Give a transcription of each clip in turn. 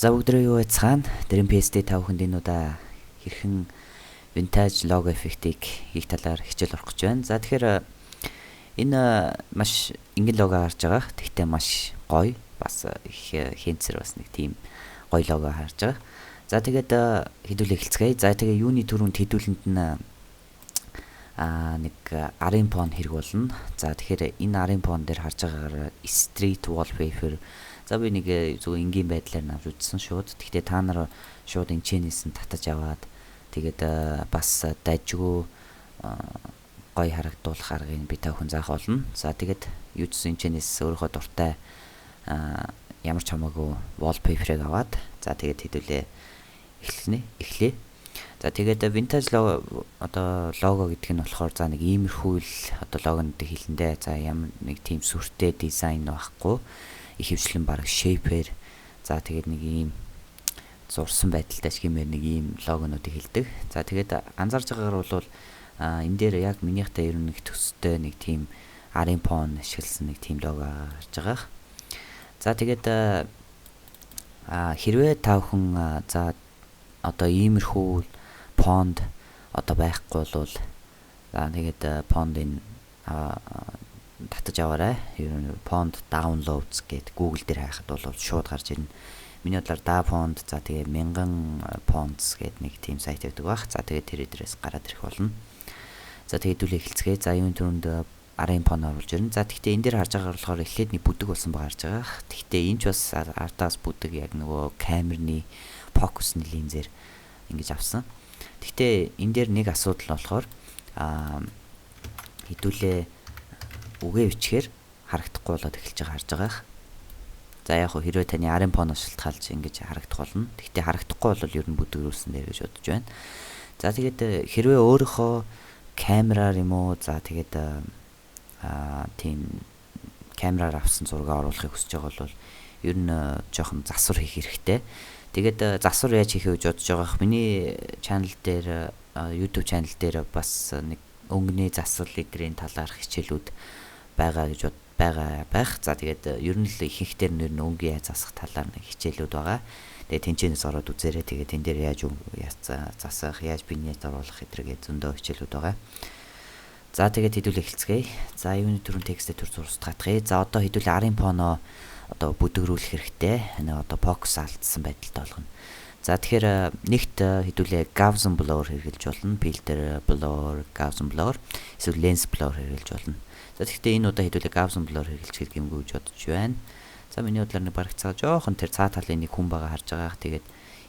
За бүгдрээ юу байцгаана? Дэрэн PSD 5 хүнд энэ удаа хэрхэн vintage logo effect-ийг хийх талаар хичээл орох гэж байна. За тэгэхээр энэ маш ингийн лого харж байгаа. Тэгтээ маш гоё. Бас их хэнцэр бас нэг тийм гоё лого харж байгаа. За тэгээд хэдүүлээ эхэлцгээе. За тэгээ юуны түрүүнд хэдүүлэнд нь нэг арын фон хэрэг болно. За тэгэхээр энэ арын фон дээр харж байгаагаар street wallpaper. За би нэг зөв энгийн байдлаар навж үзсэн шууд. Тэгтээ та нар шууд энэчнээс нь татаж аваад тэгээд бас дайжгүй гоё харагдуулах аргыг би та бүхэн заах болно. За тэгээд юу ч энэчнээс өөрийнхөө дуртай ямар ч хамаагүй wallpaper-ыг аваад за тэгээд хэдүүлээ эхлэе. За тэгээд vintage logo лого гэдэг нь болохоор за нэг иймэрхүү л логонд хэлэндээ за ямар нэг тийм сүртэй дизайн байхгүй ихэвчлэн баг shape-ээр за тэгээд нэг ийм зурсан байдалтай шигмээр нэг ийм логонуудыг хэлдэг. За тэгээд анзаарж байгаагаар бол энэ дээр яг минийхтэй ер нь нэг төстэй нэг тийм арын фон ашигласан нэг тийм лого гарч байгаа. За тэгээд хэрвээ та бүхэн за иймэрхүү фонд байхгүй бол за тэгээд фондын татаж аваарай. Ер нь font downloads гэд Google дээр хайхад бол шууд гарч ирнэ. Миний бодлоор da font за тэгээ 1000 fonts гэд нэг тийм сайт байдаг баг. За тэгээ тэр дээрээс гараад ирэх болно. За тэгээ хэдүүлээ эхэлцгээе. За юуны түрүүнд арын фон оруулж ирнэ. За тэгтээ энэ дээр харж байгаа болохоор эхлээд нэг бүдэг болсон байгаа харж байгаа. Тэгтээ энэ ч бас артаас бүдэг яг нөгөө камерны фокусны линзээр ингэж авсан. Тэгтээ энэ дээр нэг асуудал болохоор хэдүүлээ үгээ бичгээр харагдахгүй болоод эхэлж байгаа харж байгаа. За яг хөө хэрвээ таны арын фоноос шалтгаалж ингэж харагдах болно. Гэхдээ харагдахгүй бол ер нь бүдгэрүүлсэн дээр гэж бодож байна. За тэгээд хэрвээ өөрийнхөө камераар юм уу за тэгээд тийм камераар авсан зураг оруулахыг хүсэж байгаа бол ер нь жоохон засвар хийх хэрэгтэй. Тэгээд засвар яаж хийх вэ гэж бодож байгаа. Миний channel дээр YouTube channel дээр бас нэг өнгөний засвар эдрийн талаар хичээлүүд байгаа гэж байх. За тэгээд ер нь л ихэнхдээ нэр нь өнгө яаж засах талаар нэг хичээлүүд байгаа. Тэгээд тэнцэнээс ороод үзээрэй. Тэгээд тэн дээр яаж засах, яаж бинет оруулах гэдрэг зөндөө хичээлүүд байгаа. За тэгээд хэдүүлээ эхэлцгээе. За юуны түрүүн текстээ төр зурсгатгая. За одоо хэдүүлээ арын фоно бүдгэрүүлэх хэрэгтэй. Фокус алдсан байдалтай болгоно. За тэгэхээр нэгт хэдүүлээ Gaussian blur хэрэглэж болно. Filter blur, Gaussian blur, эсвэл lens blur хэрэглэж болно. За тэгэхээр энэ удаа хэдүүлээ Gaussian blur хэрэглэж гэдэг юм гэж бодож байна. За миний бодлоор нэг бараг цаа жоохон тэр цаа талын нэг хүн байгаа харж байгаа. Тэгээд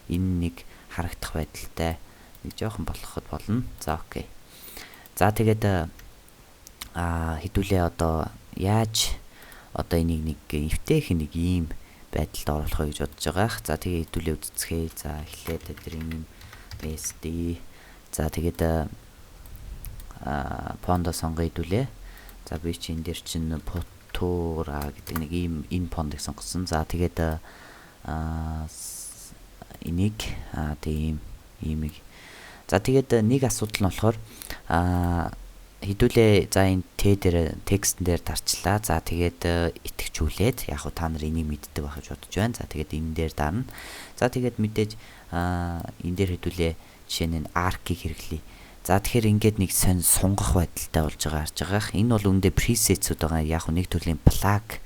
энэ нэг харагдах байдалтай нэг жоохон болгоход болно. За окей. За тэгээд хэдүүлээ яаж энийг нэг эвтэйх нэг ийм байдалд оруулах гэж бодож байгаа. За тэгээд хэдүүлээ үзцгээе. За эхлээд тэрийн PSD. За тэгээд фондо сонгоё хэдүүлээ. За би чи энэ дээр чинь Pottura гэдэг нэг ийм энэ фондыг сонгосон. За тэгээд энийг тийм иймийг. За тэгээд нэг асуудал нь болохоор хэдүүлээ за энэ дээр текстэн дээр дарчлаа. За тэгээд итгэжүүлээд яг та нар энийг мэддэг байх гэж бодож байна. За тэгээд энэ дээр дарна. За тэгээд мэдээж энэ дээр хэдүүлээ жишээ нь arc-ийг хэрэглэе. За тэгэхээр ингээд нэг сунгах байдалтай болж байгаа харж байгаа. Энэ бол үндэ presets-үүд байгаа. Яг нэг төрлийн plug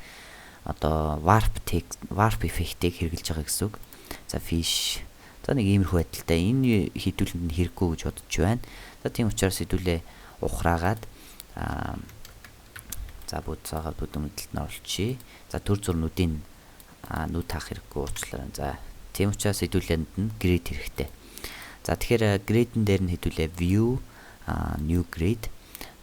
warp effect-ийг хэрэглэж байгаа гэсэн үг. За fish. За нэг иймэрхүү байдалтай. Энэ хэдүүлэнд нь хэрэггүй гэж бодож байна. За тийм учраас хэдүүлээ ухраагаад за бүдцаагаад бүдэмдэлд нь оруулчихъя. За төр зурнуудын нүд таах хэрэггүй уучлаарай. За тийм учраас хэдүүлэнд нь grid хэрэгтэй. За тэгэхээр grid-эн дээр нь хэдүүлээ view new grid.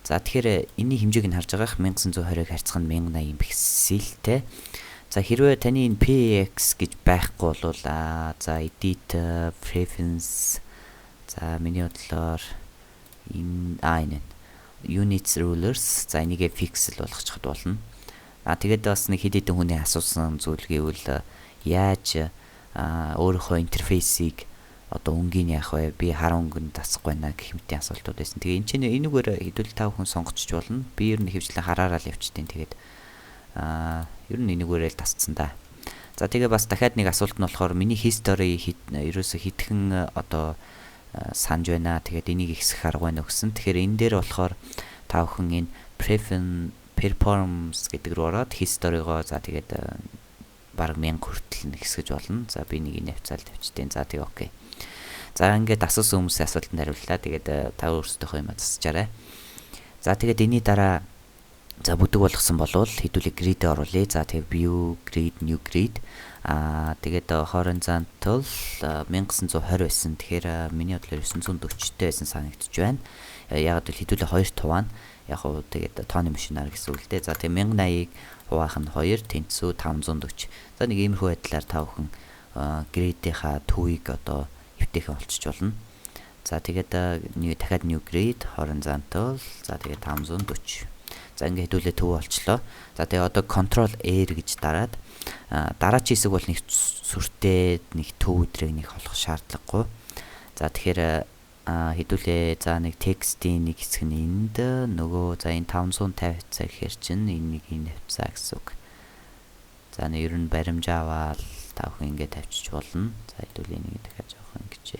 За тэгэхээр энэний хэмжээг нь харж байгаа 1920-ыг харьцах нь 1080 пикселтэй. За хэрвээ таны энэ PX гэж байхгүй бол за edit preference за миний бодлоор энэ units rulers за энийгээ pixel болгочиход болно. Тэгээд бас нэг хэд хэдэн хүний асуусан зүйл гэвэл яаж өөрийнхөө интерфейсийг өнгийн яах вэ? Би хар өнгөнд тасахгүй байна гэх мэтийн асуултууд байсан. Тэгээ энэ чинь энэгээр хэдүүл 5 хүн сонгочих болно. Би ер нь хэвчлэн хараараа л явчихтیں۔ Тэгээд ер нь энэгээрээ л тасцсан да. За тэгээ бас дахиад нэг асуулт нь болохоор миний history ерөөсө хитгэн одоо санаж байна. Тэгээд энийг ихсэх арга байна гэсэн. Тэгэхээр энэ дээр болохоор та бүхэн энэ performance гэдэг рүү ороод history-гоо за тэгээд бараг 1000 хүртэл нэгсгэж болно. За би нэг энэ хавцаал тавьчтیں۔ За тэгээ окей. За ингээд асуусан хүмүүсийн асуултанд хариуллаа. Тэгээд та өөрсдийнхөө юм засчаарай. За тэгээд энэний дараа за бүдэг болгосон болвол хэдүүлээ grid оруулъя. За тэгээд view grid new grid тэгээд horizontal 1920 байсан. Тэгэхээр миний бодлоор 940-тэй байсан санагдчих байна. Яг л хэдүүлээ 2 туваана. Яг уу тэгээд тооны машинаар гэсэн үг л дээ. За тэгээд 1080-ыг хуваах нь 2 тэнцүү 540. За нэг иймэрхүү байдлаар та бүхэн grid-ийнхаа төвийг одоо эвтэйхэн олчиж болно. За тэгээд дахиад new grid horizontal за тэгээд 540. За ингээд хэдүүлээ төв олчлоо. За тэгээ одоо control R гэж дараад дараач хэсэг бол нэг сүртэй нэг төв өдрийг нэг олох шаардлагагүй. За тэгэхээр хэдүүлээ за нэг текстийн нэг хэсэг нь энд нөгөө за энэ 550 цаг гэхэр чинь энэ нэг энэ хавцаа гэсэн үг. За нэг ер нь баримжаа аваад та бүхэн ингээд тавьчих болно. За хэдүүлээ нэг дахиад жоох ингэж.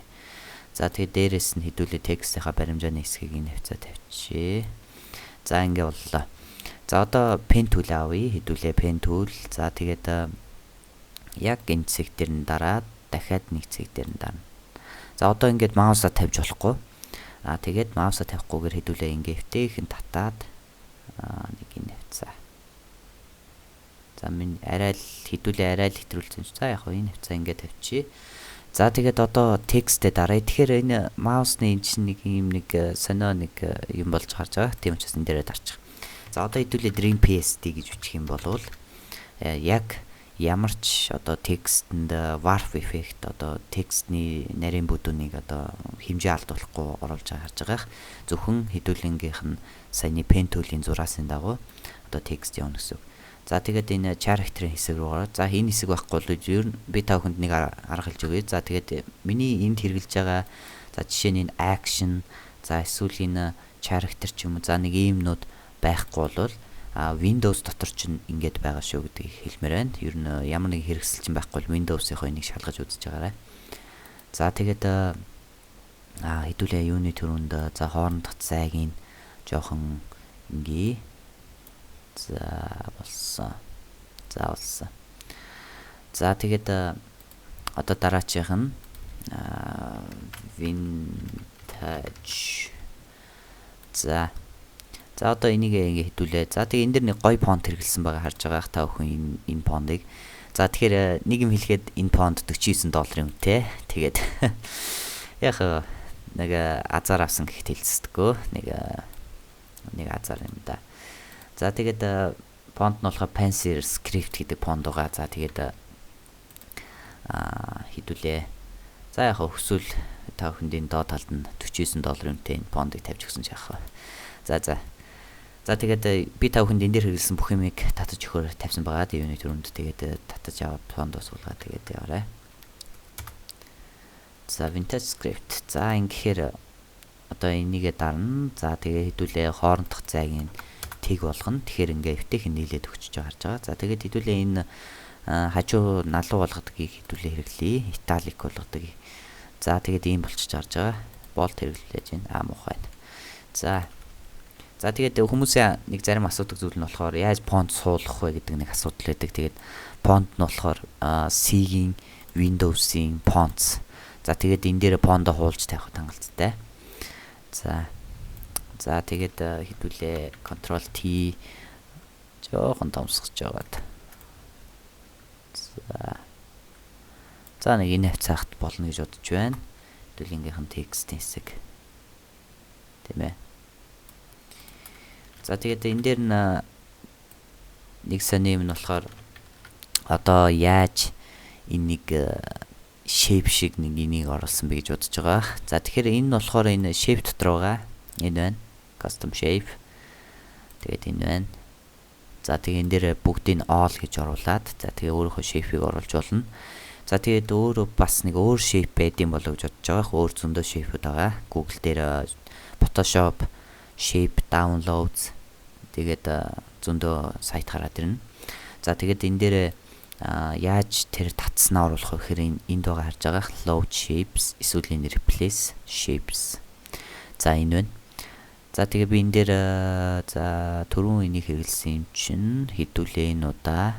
За тэгээ дээрэс нь хэдүүлээ текстийнхаа баримжааны хэсгийг энэ хавцаа тавьчихъя. За ингээ боллоо. За одоо pen tool авъя. Хэдүүлээ pen tool. За тэгээд яг энэ цэг дээр нь дараад дахиад нэг цэг дээр нь дарна. За одоо ингээд маусаа тавьж болохгүй. Тэгээд маусаа тавихгүйгээр хэдүүлээ ингээ эвтэйхэн татаад нэг энэ хавцаа. За минь арай л хэтрүүлсэн. За яг энэ хавцаа ингээ тавьчихъя. За тэгээд одоо тексттэй дараа. Тэгэхээр энэ маусны энэ чинь нэг юм нэг сонио нэг юм болж гарч байгаа. Тийм учраас энэ дээрээ дарчих. За одоо хэдүүлээ Dream PSD гэж бичих юм бол яг ямар ч одоо текстэнд warp effect одоо текстний нарийн бүдүүнийг одоо хэмжээ алдуулахгүй оруулж харж байгаа. Зөвхөн хэдүүлэнгийнх нь саяны pen tool-ийн зураасын дагуу одоо текст явуулна гэсэн. За тэгээд энэ character-ийн хэсэг рүү ороод за энэ хэсэг байхгүй бол ер нь би та бүхэнд нэг арга хэлж өгье. За тэгээд миний энд хэрэгжилж байгаа за жишээ нь энэ action за эсвэл энэ character ч юм уу за нэг иймнүүд байхгүй бол Windows дотор ч ингэж байгаа шүү гэдгийг хэлмээр байна. Ер нь ямар нэг хэрэгсэл чинь байхгүй бол Windows-ийнхоо энийг шалгаж үзэж байгаарай. За тэгээд хэдүүлээ юуны төрөнд за хоорондох зайгийн жоохон ингээ за болсон. За тэгээд одоо дараачих нь vintage. За одоо энийг ингээ хэдүүлээ. За тэгээ энэ дэр нэг гоё фонт хэрэглэсэн байгаа харж байгаа та бүхэн энэ фондыг. За тэгэхээр нэг юм хэлэхэд энэ фонд $49 үнэтэй. Тэгээд яг нэг азар авсан гэхэд хэлцдэггүй. Нэг азар юм да. За тэгээд фонт нь болохоор Pencil Script гэдэг фонд байгаа. За тэгээд хэдүүлээ. За яг өсвөл та бүхэнд энэ доод талд нь $49 үнэтэй энэ фондыг тавьж өгсөн ч яах вэ. За тэгээд би та бүхэнд энэ дээр хэрэглэсэн бүх юмыг татаж өгөхөөр тавьсан байгаа. Юуны төрөнд тэгээд татаж аваад фондоо суулгаад тэгээд яваарай. За vintage script. За ингэхээр одоо энийгээ дарна. За тэгээд хэдүүлээ хоорондох зайгийн тэг болгоно. Тэгэхээр ингээ эвтэйхэн нийлээд өгчөж харж байгаа. За тэгээд хэдүүлээ энэ хажуу налуу болгодгийг хэдүүлээ хэрэглэе. Italic болгодгийг. За тэгээд ийм болчихж харж байгаа. Bold хэрэглэж байна. Муухай. За тэгээд хүмүүсийн нэг зарим асуудаг зүйл нь болохоор яаж фонт суулгах вэ гэдэг нэг асуудал байдаг. Тэгээд фонт нь болохоор C-ийн Windows-ийн fonts. За тэгээд энэ дээр фондоо хуулж тавих хангалттай. За тэгээд хэдүүлээ Ctrl T жоохон томсгож жагаад. За нэг энэ хавцаахт болно гэж бодож байна. Хэдүүлэнгийнхэн текстийн хэсэг. Тийм ээ. За тэгээд энэ дээр нэг сони юм нь болохоор одоо яаж энэ нэг shape шиг нэг энийг оруулсан бэ гэж бодож байгаа. За тэгэхээр энэ нь болохоор энэ shape дотор байгаа. Энэ байна. Custom shape. Тэгээд энэ байна. За тэгээд энэ дээр бүгдийг all гэж оруулаад за тэгээд өөрийнхөө shape-ийг оруулж болно. За тэгээд өөрөө бас нэг өөр shape байдсан болоо гэж бодож байгаа. Өөр зөндөө shape-үүд байгаа. Google дээр Photoshop shape downloads тэгээд зөндөө сайт хараад ирнэ. За тэгээд энэ дээр яаж тэр татснаа оруулах вэ гэхээр энд байгаа харж байгаа load shapes эсвэл энэ replace shapes. За энэ байна. За тэгээ би энэ дээр за түрүүн энийг хэрэглэсэн юм чинь хэдүүлээ энэ удаа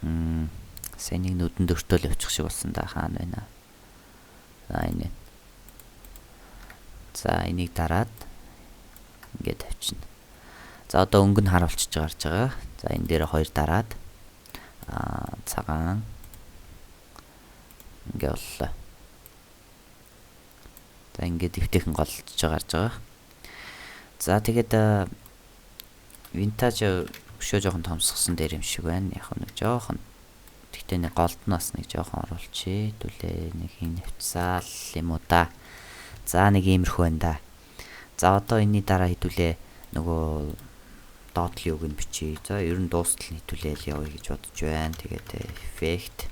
сайн нэг нүдэн дөртөөл явчих шиг болсон да хаана байна. За энэ. За энийг дараад ингээд тавьчихна. За одоо өнгө нь харуулчих гарч байгаа. За энэ дээр 2 дараад цагаан ингээд боллоо. За ингээд дэвтэйхэн голж гарч байгаа. За тэгээд винтаж өшөө жоохон томсгосон дээр юм шиг байна. Яг нэг жоохон тэгтээ нэг голд нь бас нэг жоохон оруулчих. Хэдүүлээ нэг хин навцаал юм уу да. За нэг иймэрхүү байна да. За одоо энэний дараа хэдүүлээ нөгөө доотлын үг нь бичиж. За ер нь дуустал хэдүүлээл явъя гэж бодож байна. Тэгээд effect,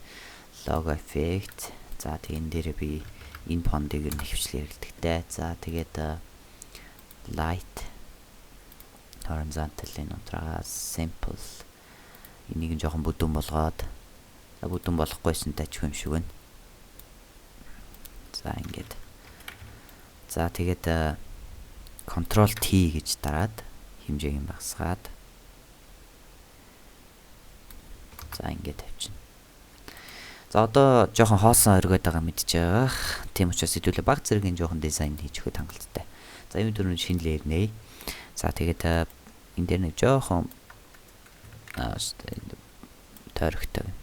logo effect. За тэгэн дээр би энэ фондыг нь хвчлээ хэрэглэдэг. За тэгээд light horizontal энэ утраа simple энийг нь жоохон бүдүүн болгоод бүдүүн болохгүйсэн тажих юм шиг байна. За ингээд. За тэгээд Ctrl T гэж дараад хэмжээг нь багасгаад. За ингээд тавьчихна. За одоо жоохон хоосон өргөд байгаа мэдж байгаа. Тийм учраас хэдүүлээ баг зэргийн жоохон дизайн хийж өгөх хангалттай. За энэ төрөнд шинэлээр нэ. За тэгээд энэ дээр нэг жоохон тойрогтой байна.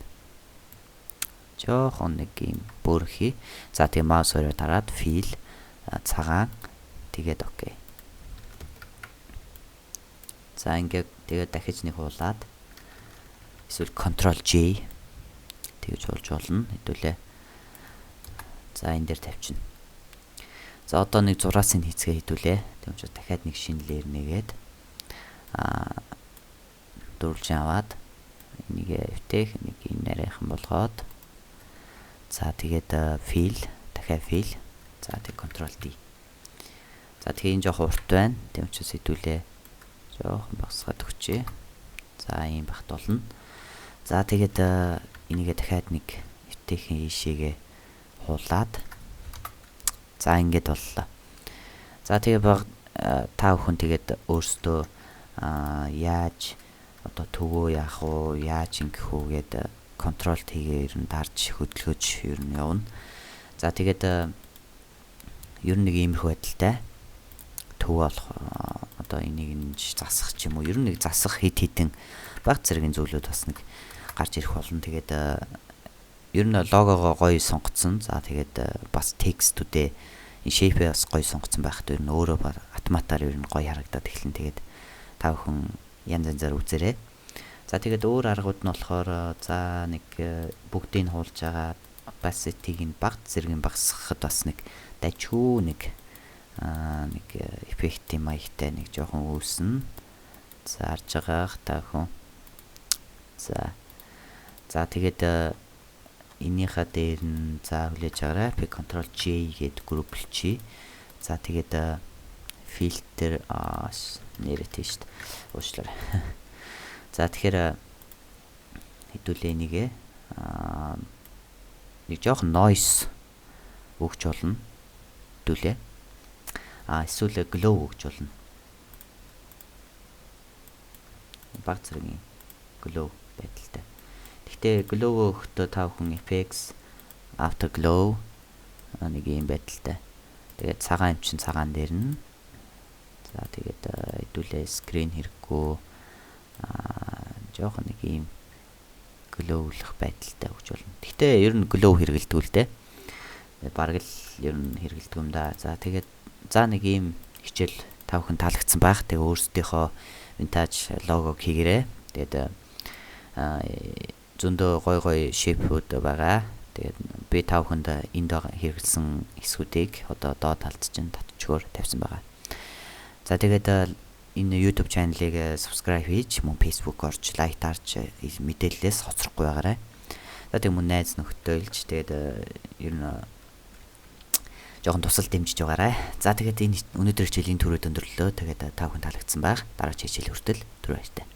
Жоохон нэг юм бүрхий. За тэгээд маус хоёроо дараад fill цагаан тэгээд окей. За ингээд тэгээд дахиж нэг хуулаад эсвэл Ctrl J тэгж болж болно. Хэдүүлээ. За энэ дээр тавьчихна. За одоо нэг зураасан хийцгээ хэдүүлээ. Тэгм учраас дахиад нэг шинэлээр нэгээд дөрвөлж аваад энийг эвтэх нэг юм нарийнхан болгоод за тэгээд fill дахиад fill за тэг Ctrl D. За тэгээ энэ жоох урт байна. Тэгм учраас хэдүүлээ жоохон багсгаад өгчээ. За ийм багт болно. За тэгээд энийгээ дахиад нэг эвтэйхэн ийшээгээ хуулаад за ингээд боллоо. За тэгээ та бүхэн тэгээд өөрсдөө яаж одоо төвөө яах уу, яаж ингэх үү гэд контрол хийгээ ер нь дарж хөдөлгөж ер нь явна. За тэгээд ер нь нэг иймэрхүү байдалтай төв болох одоо энийг нь засах ч юм уу ер нь нэг засах хит хитэн баг зэргийн зүйлүүд бас нэг гарч ирэх болно. Тэгээд ер нь логогоо гоё сонгоцсон. За тэгээд бас текстүүдээ энэ shape бас гоё сонгоцсон байхад ер нь өөрөө автоматар ер нь гоё харагдаад эхэлнэ. Тэгээд та бүхэн янз янзаар үзээрэй. За тэгээд өөр аргууд нь болохоор за нэг бүгдийг хуулж байгаа opacity-г нь баг зэргийн багасгахад бас нэг дажгүй нэг эффект маягтай нэг жоохон үүснэ. За харж байгаа та бүхэн. За тэгээд энийхээ дээр нь за хүлээж аваарай. Би Ctrl J гээд групплчий. За тэгээд фильтр нэрээ тийш уучлаарай. За тэгэхээр хэдүүлээ нэгэ нэг жоохон noise өгч болно. Хэдүүлээ. Эсвэл glow өгч болно. Баг зэргийн glow байдалтай. Гэхдээ glow өгөхдөө та бүхэн effects afterglow нэг юм байдалтай. Тэгээд цагаан юм чин цагаан дээр нь. За тэгээд хэдүүлээ screen хэрэггүй жоохон нэг юм glowлох байдалтай өгч болно. Гэхдээ ер нь glow хэрэгэлдэг л дээ. Бараг л ер нь хэрэгэлдэг юм да. За тэгээд за нэг юм хичээл та бүхэн таалагдсан байх. Тэгээ өөрсдийнхөө vintage логог хийгээрэй. Тэгээд зөндөө гой гой shape-ууд байгаа. Тэгээд би та бүхэнд энд хэрэглэсэн хэсгүүдийг одоо доод талд чинь татчгоор тавьсан байгаа. За тэгээд энэ YouTube channel-ыг subscribe хийж мөн Facebook орж лайк дарж мэдээлэлээс хоцрохгүй байгаарай. За тэгээд мөн найз нөхдөөлж тэгээд ер нь жоохон тусал дэмжиж байгаарай. За тэгээд энэ өнөөдөр хичээлийн түрүүд өндөрлөлөө. Тэгээд та бүхэн таалагдсан байх. Дараагийн хичээл хүртэл түр баяртай.